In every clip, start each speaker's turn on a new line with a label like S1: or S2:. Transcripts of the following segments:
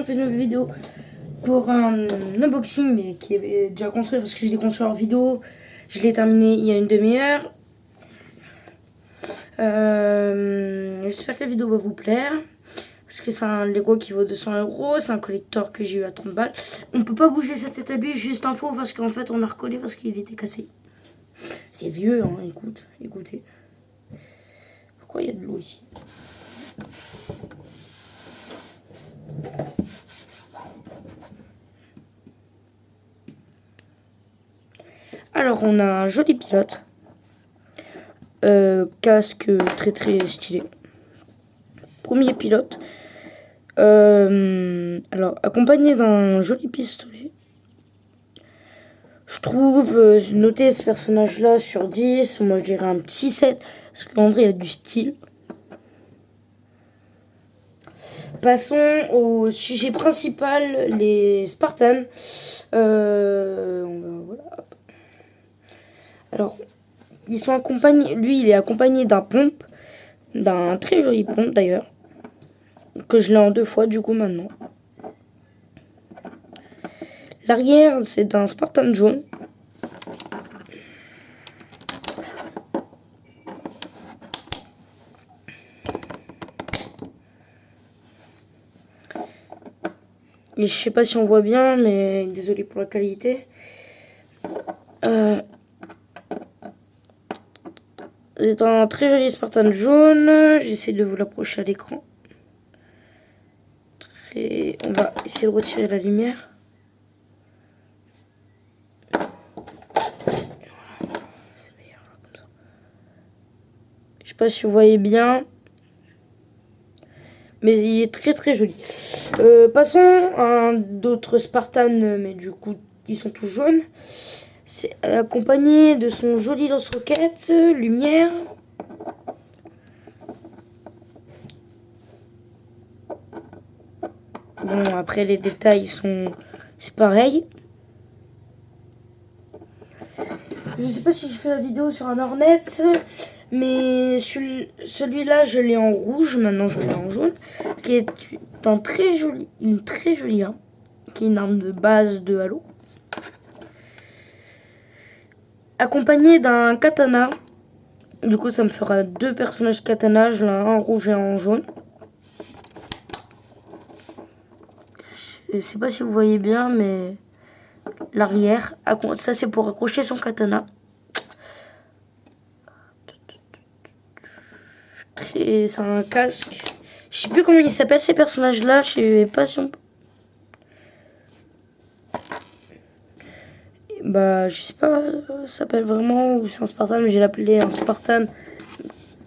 S1: on fait une vidéo pour un unboxing, mais qui est déjà construit parce que je l'ai construit en vidéo. Je l'ai terminé il y a une demi-heure. J'espère que la vidéo va vous plaire. Parce que c'est un Lego qui vaut 200 €. C'est un collector que j'ai eu à 30 balles. On peut pas bouger cet établi, juste info, parce qu'en fait on a recollé parce qu'il était cassé. C'est vieux, hein, écoutez. Pourquoi il y a de l'eau ici? Alors on a un joli pilote. Casque très stylé. Premier pilote. Alors accompagné d'un joli pistolet. Je trouve noter ce personnage là sur 10. Moi je dirais un petit 7. Parce qu'en vrai il y a du style. Passons au sujet principal, les Spartans. Voilà. Alors, ils sont accompagnés. Lui, il est accompagné d'un pompe, d'un très joli pompe d'ailleurs, que je l'ai en 2 fois du coup maintenant. L'arrière, c'est d'un Spartan jaune. Et je sais pas si on voit bien, mais désolé pour la qualité. C'est un très joli Spartan jaune. J'essaie de vous l'approcher à l'écran. On va essayer de retirer la lumière. Je sais pas si vous voyez bien. Mais il est très joli. Passons à d'autres Spartans, mais du coup, ils sont tous jaunes. C'est accompagné de son joli lance-roquette, lumière. Bon, après les détails c'est pareil. Je sais pas si je fais la vidéo sur un Hornet, mais celui-là je l'ai en rouge, maintenant je l'ai en jaune, qui est une très jolie arme, qui est une arme de base de Halo. Accompagné d'un katana. Du coup ça me fera 2 personnages katana, je l'ai un en rouge et un en jaune. Je sais pas si vous voyez bien, mais l'arrière, ça c'est pour accrocher son katana. Et c'est un casque. Je sais plus comment ils s'appellent ces personnages-là, je sais pas si on... Bah, je sais pas, ça s'appelle vraiment, ou c'est un Spartan, mais j'ai l'appelé un Spartan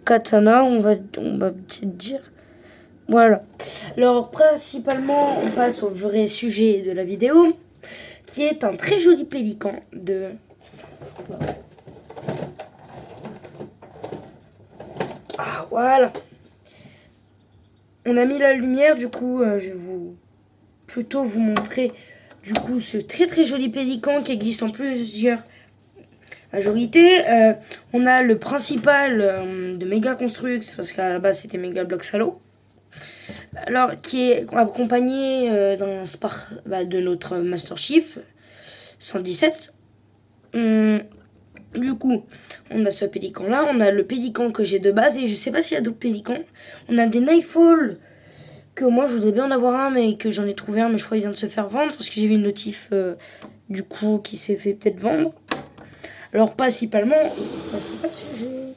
S1: Katana, on va peut-être dire. Voilà. Alors, principalement, on passe au vrai sujet de la vidéo, qui est un très joli pélican de... Ah, voilà. On a mis la lumière, du coup, je vais plutôt vous montrer, du coup, ce très joli pélican qui existe en plusieurs majorités. On a le principal de Mega Construx, parce qu'à la base, c'était Mega Bloks Halo. Alors, qui est accompagné de notre Master Chief 117. Du coup, on a ce pélican là, on a le pélican que j'ai de base et je sais pas s'il y a d'autres pélicans. On a des Nightfall que moi je voudrais bien en avoir un, mais que j'en ai trouvé un, mais je crois qu'il vient de se faire vendre parce que j'ai vu une notif du coup qui s'est fait peut-être vendre. Alors principalement, c'est pas le sujet.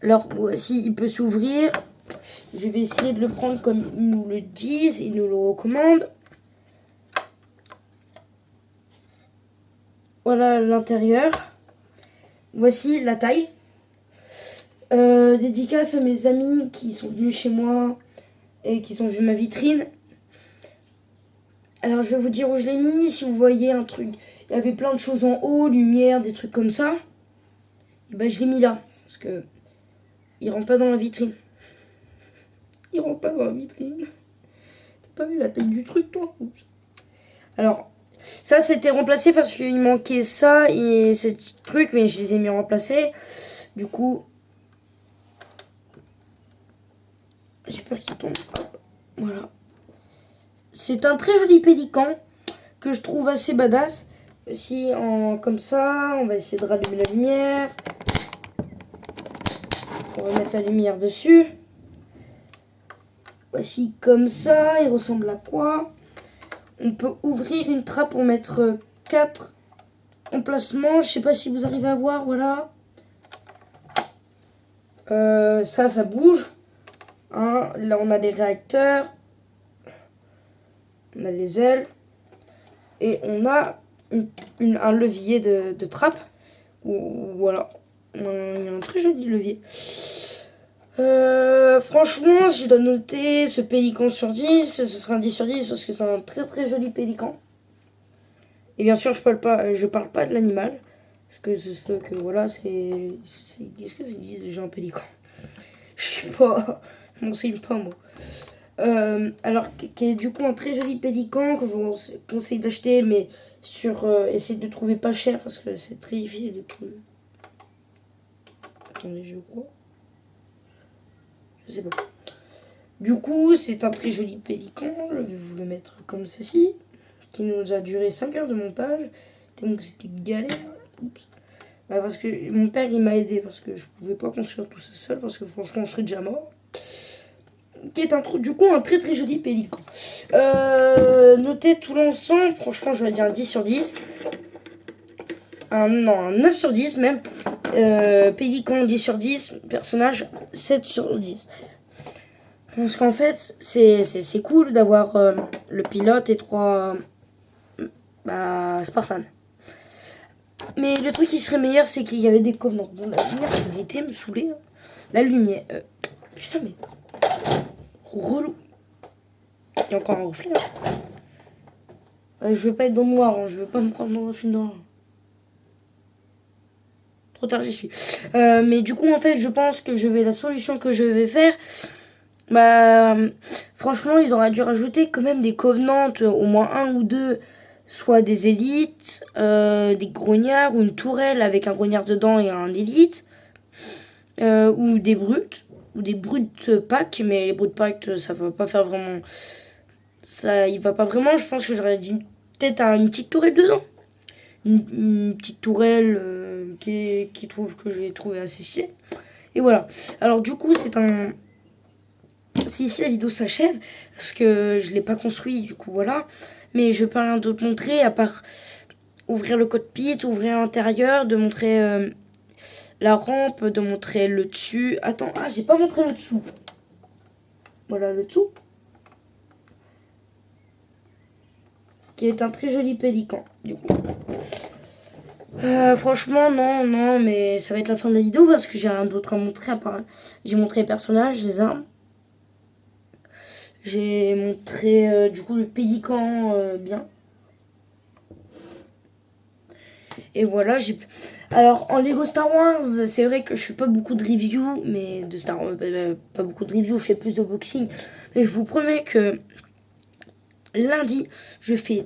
S1: Alors voici, il peut s'ouvrir. Je vais essayer de le prendre comme ils nous le disent, ils nous le recommandent. Voilà l'intérieur. Voici la taille. Dédicace à mes amis qui sont venus chez moi et qui ont vu ma vitrine. Alors je vais vous dire où je l'ai mis. Si vous voyez un truc, il y avait plein de choses en haut, lumière, des trucs comme ça. Et ben je l'ai mis là. Parce que il rentre pas dans la vitrine. Il rentre pas dans la vitrine. T'as pas vu la taille du truc toi? Oups. Alors, ça c'était remplacé parce qu'il manquait ça et ce truc, mais je les ai mis remplacés. Du coup, j'ai peur qu'il tombe. Hop, voilà. c'est un très joli pélican que je trouve assez badass. Si comme ça, on va essayer de rallumer la lumière. On va mettre la lumière dessus. Voici comme ça, il ressemble à quoi? On peut ouvrir une trappe pour mettre 4 emplacements. Je sais pas si vous arrivez à voir, voilà. Ça bouge. Hein, là, on a les réacteurs. On a les ailes. Et on a un levier de trappe. Voilà. Il y a un très joli levier. Franchement, si je dois noter ce pélican sur 10, ce sera un 10 sur 10 parce que c'est un très très joli pélican. Et bien sûr, je parle pas de l'animal. Parce que c'est que voilà, qu'est-ce que c'est disent déjà un pélican? Je sais pas, je m'en sais pas moi. Alors, qui est du coup un très joli pélican que je vous conseille d'acheter, mais essayez de trouver pas cher parce que c'est très difficile de trouver. Attendez, je crois. Je sais pas. Du coup, c'est un très joli pélican. Je vais vous le mettre comme ceci. Qui nous a duré 5 heures de montage. Donc c'était galère. Oups. Bah, parce que mon père il m'a aidé parce que je pouvais pas construire tout ça seul parce que franchement je serais déjà mort. Qui est du coup un très très joli pélican. Notez tout l'ensemble, franchement je vais dire un 10 sur 10. Un 9 sur 10 même. Pélican 10 sur 10, personnage 7 sur 10. Parce qu'en fait, c'est cool d'avoir le pilote et 3 Spartans. Mais le truc qui serait meilleur, c'est qu'il y avait des covenants. Bon, la lumière, ça va été me saouler. Hein. La lumière. Putain, mais. Relou. Il y a encore un reflet là. Je veux pas être dans le noir, hein. Je veux pas me prendre dans le film noir. Trop tard, j'y suis. Mais du coup, en fait, je pense que la solution que je vais faire. Franchement, ils auraient dû rajouter quand même des covenants, au moins un ou deux, soit des élites, des grognards, ou une tourelle avec un grognard dedans et un élite, ou des brutes packs, mais les brutes packs, ça va pas faire vraiment. Ça, il va pas vraiment, je pense que j'aurais dit peut-être une petite tourelle dedans. Une petite tourelle qui trouve que je vais trouver assez stylée. Et voilà. Alors, du coup, c'est ici la vidéo s'achève parce que je l'ai pas construit du coup voilà, mais je peux rien d'autre montrer à part ouvrir le cockpit, ouvrir l'intérieur, de montrer la rampe, de montrer le dessus. Attends, j'ai pas montré le dessous. Voilà le dessous qui est un très joli pélican du coup. Franchement non mais ça va être la fin de la vidéo parce que j'ai rien d'autre à montrer à part j'ai montré les personnages, les armes. J'ai montré du coup le pélican bien. Et voilà, alors en Lego Star Wars, c'est vrai que je fais pas beaucoup de reviews, mais de Star Wars, pas beaucoup de reviews, je fais plus de boxing. Mais je vous promets que lundi, je fais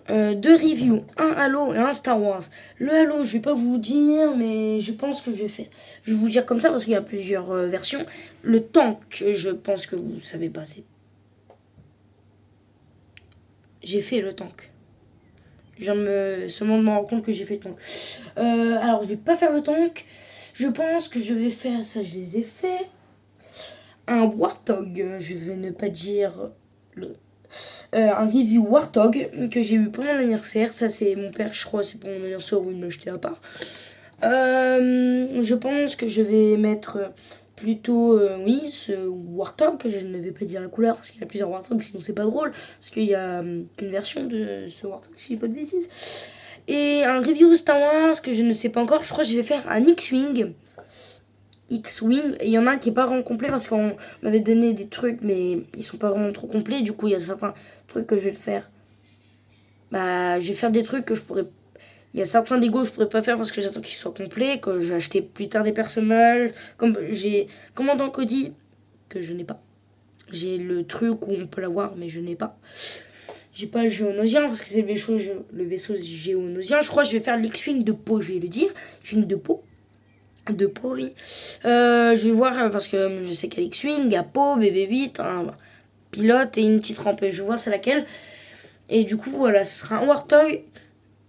S1: 2 reviews, un Halo et un Star Wars. Le Halo, je vais pas vous dire, mais je pense que je vais vous dire comme ça parce qu'il y a plusieurs versions. Le tank, je pense que vous savez pas, j'ai fait le tank. Je viens seulement de me rendre compte que j'ai fait le tank. Alors, je vais pas faire le tank. Je pense que je vais faire ça, je les ai fait. Un Warthog, je vais ne pas dire un review Warthog que j'ai eu pour mon anniversaire. Ça, c'est mon père, je crois, c'est pour mon anniversaire où il m'a acheté à part. Je pense que je vais mettre plutôt, oui, ce Warthog, que je ne vais pas dire la couleur parce qu'il y a plusieurs Warthogs, sinon c'est pas drôle. Parce qu'il y a qu'une version de ce Warthog, si je dis pas de bêtises. Et un review Star Wars que je ne sais pas encore, je crois que je vais faire un X-Wing. X-Wing, et il y en a un qui est pas vraiment complet parce qu'on m'avait donné des trucs, mais ils sont pas vraiment trop complets. Du coup, il y a certains trucs que je vais faire. Je vais faire des trucs que je pourrais. Il y a certains Lego que je pourrais pas faire parce que j'attends qu'ils soient complets, que je vais acheter plus tard des personnages. Comme j'ai Commandant Cody, que je n'ai pas. J'ai le truc où on peut l'avoir, mais je n'ai pas. J'ai pas le géonosien parce que c'est le vaisseau géonosien. Je crois que je vais faire l'X-Wing de peau, je vais le dire. X-Wing de peau. De peau, oui. Je vais voir parce que je sais qu'il y a X-Wing, il y a peau, BB-8. Hein, pilote et une petite rampe. Je vais voir c'est laquelle. Et du coup, voilà, ce sera un Warthog.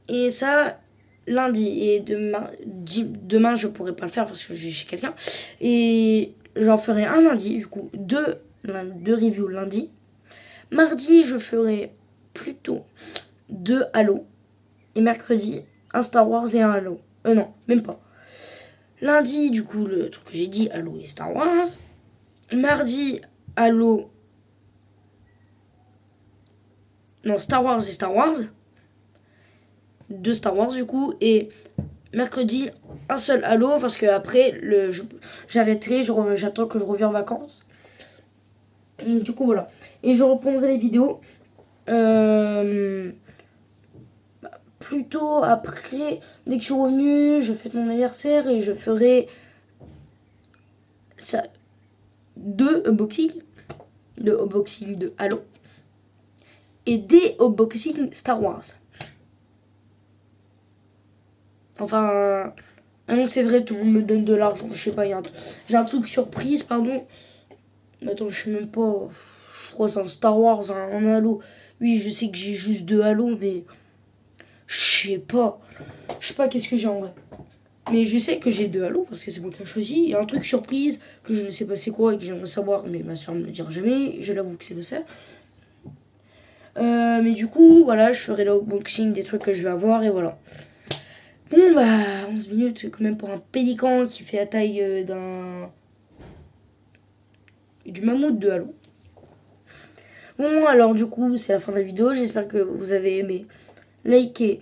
S1: Et ça, lundi. Et demain je pourrai pas le faire parce que je vais chez quelqu'un. Et j'en ferai un lundi, du coup, deux reviews lundi. Mardi, je ferai plutôt 2 Halo. Et mercredi, un Star Wars et un Halo. Non, même pas. Lundi, du coup, le truc que j'ai dit, Halo et Star Wars. Mardi, Halo. Non, Star Wars et Star Wars. 2 Star Wars, du coup. Et mercredi, un seul Halo. Parce que après, j'arrêterai. J'attends que je revienne en vacances. Et du coup, voilà. Et je reprendrai les vidéos. Plutôt après, dès que je suis revenu, je fête mon anniversaire et je ferai ça, 2 unboxings, de Halo et des unboxings Star Wars. Enfin, ah non, c'est vrai, tout le monde me donne de l'argent, je sais pas, j'ai un truc surprise, pardon. Mais attends, je sais même pas, je crois que c'est un Star Wars, un Halo. Oui, je sais que j'ai juste 2 Halo, mais je sais pas qu'est-ce que j'ai en vrai. Mais je sais que j'ai 2 Halo parce que c'est moi qui ai choisi. Il y a un truc surprise que je ne sais pas c'est quoi et que j'aimerais savoir, mais ma soeur ne me le dira jamais. Je l'avoue que c'est ma soeur. Mais du coup, voilà, je ferai l'unboxing des trucs que je vais avoir et voilà. Bon, bah, 11 minutes quand même pour un pélican qui fait la taille du mammouth de Halo. Bon, alors du coup, c'est la fin de la vidéo. J'espère que vous avez aimé. Likez.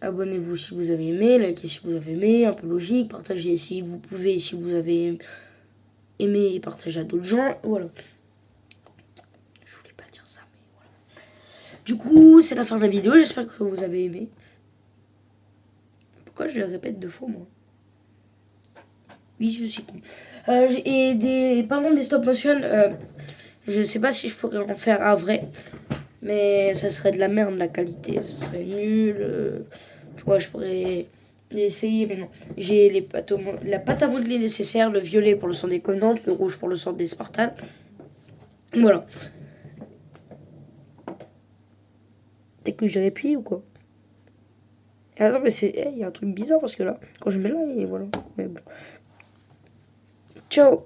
S1: Abonnez-vous si vous avez aimé, likez si vous avez aimé, un peu logique, partagez si vous pouvez, si vous avez aimé et partagez à d'autres gens, voilà. Je voulais pas dire ça, mais voilà. Du coup, c'est la fin de la vidéo, j'espère que vous avez aimé. Pourquoi je le répète 2 fois, moi? Oui, je suis con. Et parlant des stop motion, je sais pas si je pourrais en faire un vrai, mais ça serait de la merde la qualité, ça serait nul. Tu vois, je pourrais essayer, mais non. J'ai la pâte à modeler nécessaire, le violet pour le sang des Covenants, le rouge pour le sang des Spartans. Voilà. T'as que j'ai appuyé ou quoi? Ah non, mais il y a un truc bizarre parce que là, quand je mets là, et voilà. Mais bon. Ciao!